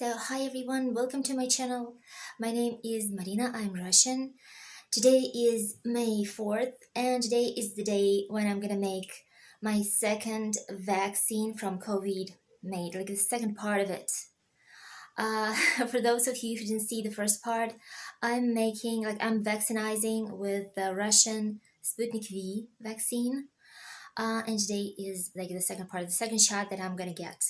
So, hi everyone, welcome to my channel. My name is Marina, I'm Russian. Today is May 4th, and today is the day when I'm gonna make my second vaccine from COVID made, like the second part of it. Uh, for those of you who didn't see the first part, I'm vaccinizing with the Russian Sputnik V vaccine. And today is like the second part, the second shot that I'm gonna get.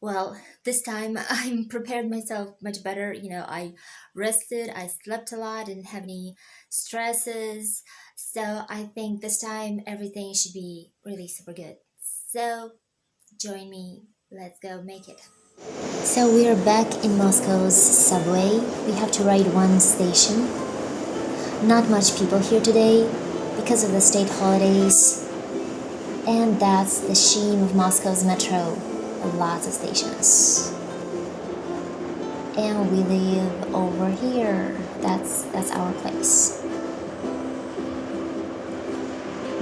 Well, this time I'm prepared myself much better. I rested, I slept a lot, didn't have any stresses. So I think this time everything should be really super good. So join me, let's go make it. So we are back in Moscow's subway. We have to ride one station. Not much people here today because of the state holidays. And that's the shame of Moscow's metro. Lots of stations. And we live over here. That's our place.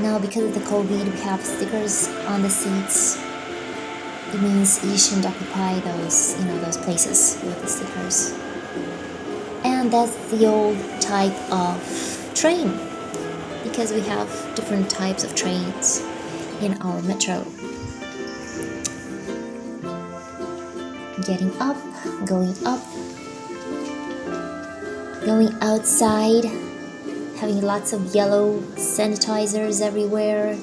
Now, because of the COVID, we have stickers on the seats. It means you shouldn't occupy those places with the stickers. And that's the old type of train, because we have different types of trains in our metro. Getting up, going outside, having lots of yellow sanitizers everywhere,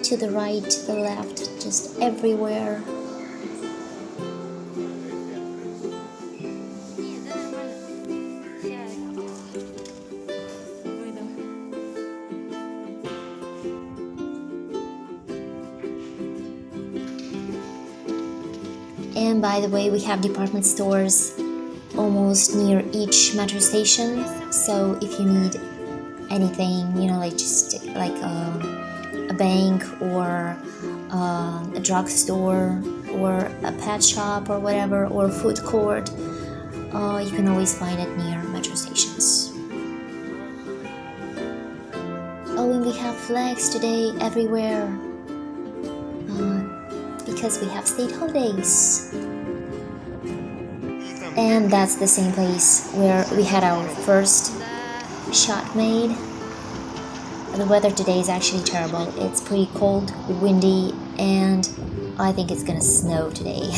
to the right, to the left, just everywhere. And by the way, we have department stores almost near each metro station, so if you need anything, like just like a bank or a drugstore or a pet shop or whatever, or a food court, you can always find it near metro stations. Oh, and we have flags today everywhere because we have state holidays. And that's the same place where we had our first shot made. The weather today is actually terrible. It's pretty cold, windy, and I think it's gonna snow today.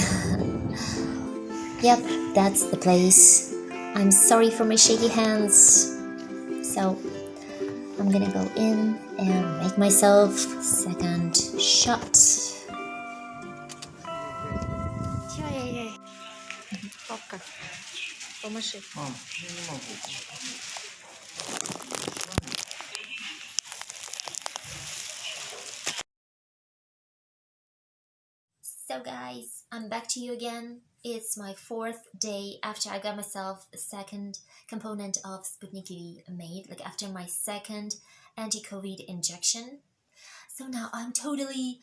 Yep, that's the place. I'm sorry for my shaky hands. So I'm gonna go in and make myself second shot. Папка, помаши. Мам, я не могу. So guys, I'm back to you again. It's my fourth day after I got myself a second component of Sputnik V made, like after my second anti-COVID injection. So now I'm totally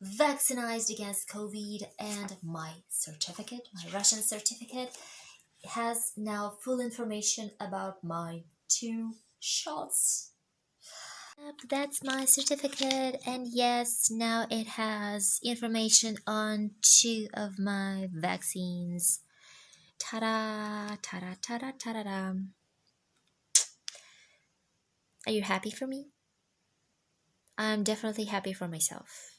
vaccinated against COVID, and my certificate, my Russian certificate, has now full information about my 2 shots. Yep, that's my certificate, and yes, now it has information on 2 of my vaccines. Ta-da, ta-da, ta-da, ta-da-da. Are you happy for me? I'm definitely happy for myself.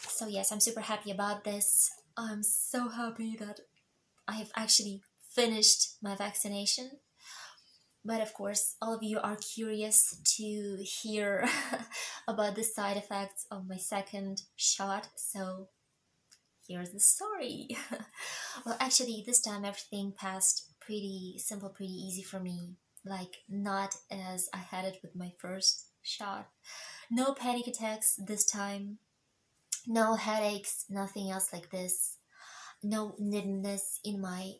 So yes, I'm super happy about this. I'm so happy that I have actually finished my vaccination. But of course, all of you are curious to hear about the side effects of my second shot, so here's the story. Well, actually, this time everything passed pretty simple, pretty easy for me. Like, not as I had it with my first shot. No panic attacks this time. No headaches, nothing else like this. No numbness in my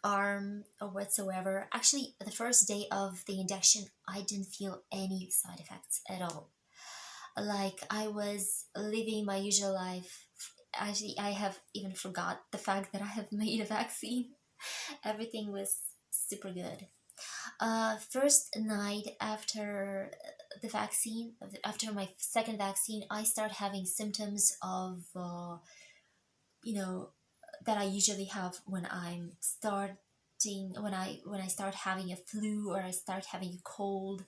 arm or whatsoever. Actually, the first day of the injection, I didn't feel any side effects at all. Like, I was living my usual life. Actually, I have even forgot the fact that I have made a vaccine. Everything was super good. First night after the vaccine, after my second vaccine, I started having symptoms of, you know, that I usually have when I'm starting when I start having a flu or I start having a cold.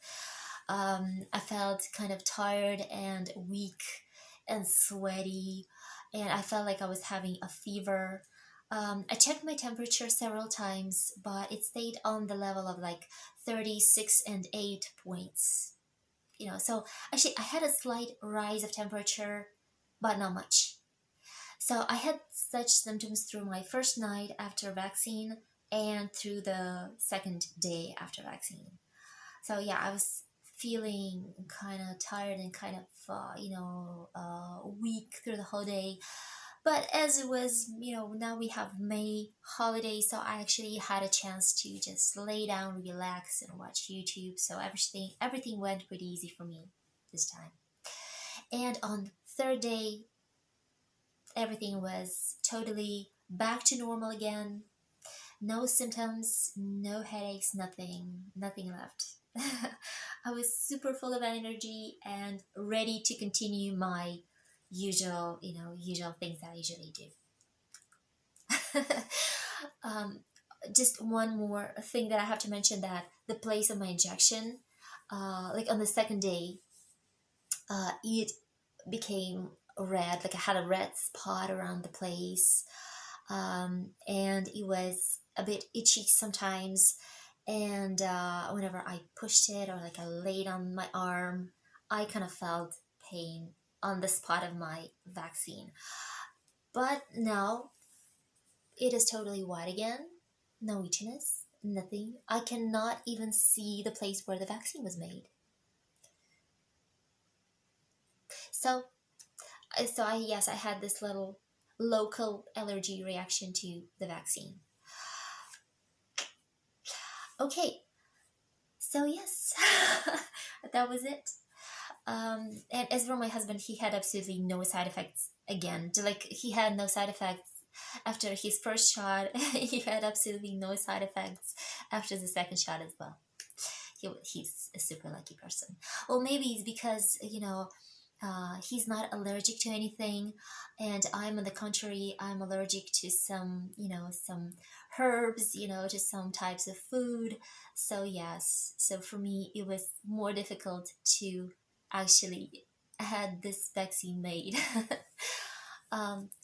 I felt kind of tired and weak and sweaty, and I felt like I was having a fever. I checked my temperature several times, but it stayed on the level of like 36 and 8 points. So actually, I had a slight rise of temperature, but not much. So I had such symptoms through my first night after vaccine and through the second day after vaccine. So yeah, I was feeling kind of tired and kind of weak through the whole day. But as it was, now we have May holiday, so I actually had a chance to just lay down, relax, and watch YouTube. So everything went pretty easy for me this time. And on third day, everything was totally back to normal again. No symptoms, no headaches, nothing left. I was super full of energy and ready to continue my usual things that I usually do. um, just one more thing that I have to mention, that the place of my injection, like on the second day, it became red, like I had a red spot around the place, and it was a bit itchy sometimes. And whenever I pushed it or like I laid on my arm, I kind of felt pain on the spot of my vaccine. But now it is totally white again, no itchiness, nothing. I cannot even see the place where the vaccine was made. So, yes, I had this little local allergy reaction to the vaccine. Okay, so yes, that was it. And as for my husband, he had absolutely no side effects again. Like, he had no side effects after his first shot. He had absolutely no side effects after the second shot as well. He's a super lucky person. Well, maybe it's because, he's not allergic to anything, and I'm on the contrary, I'm allergic to some herbs, to some types of food. So yes, so for me it was more difficult to actually had this vaccine made.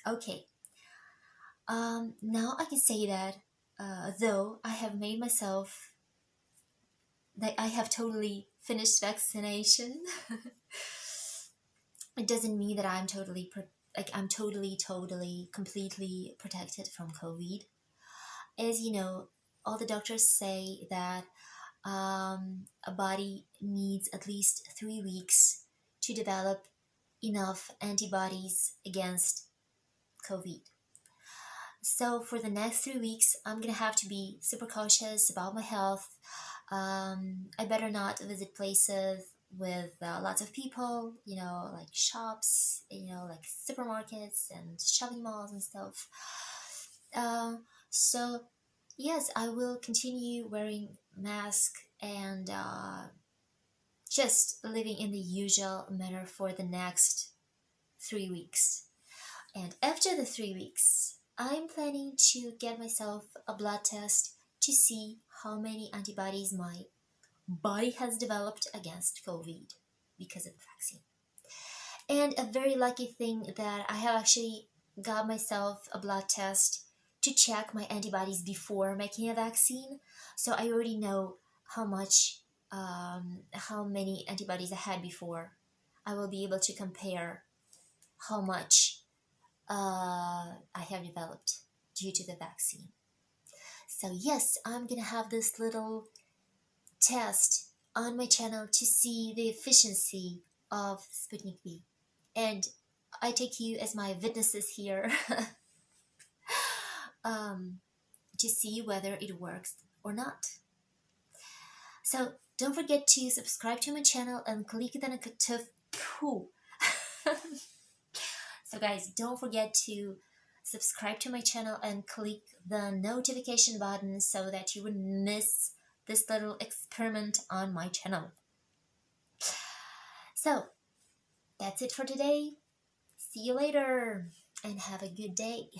Okay. Now I can say that though I have made myself, that I have totally finished vaccination, it doesn't mean that I'm totally, completely protected from COVID. As you know, all the doctors say that a body needs at least 3 weeks to develop enough antibodies against COVID. So for the next 3 weeks, I'm gonna have to be super cautious about my health. I better not visit places with lots of people, like shops, like supermarkets and shopping malls and stuff. So yes, I will continue wearing mask and just living in the usual manner for the next 3 weeks. And after the 3 weeks, I'm planning to get myself a blood test to see how many antibodies my body has developed against COVID because of the vaccine. And a very lucky thing that I have actually got myself a blood test to check my antibodies before making a vaccine. So I already know how many antibodies I had before. I will be able to compare how much I have developed due to the vaccine. So yes, I'm gonna have this little test on my channel to see the efficiency of Sputnik V. And I take you as my witnesses here to see whether it works or not. So don't forget to subscribe to my channel and click the notification. So guys, don't forget to subscribe to my channel and click the notification button so that you wouldn't miss this little experiment on my channel. So that's it for today. See you later and have a good day.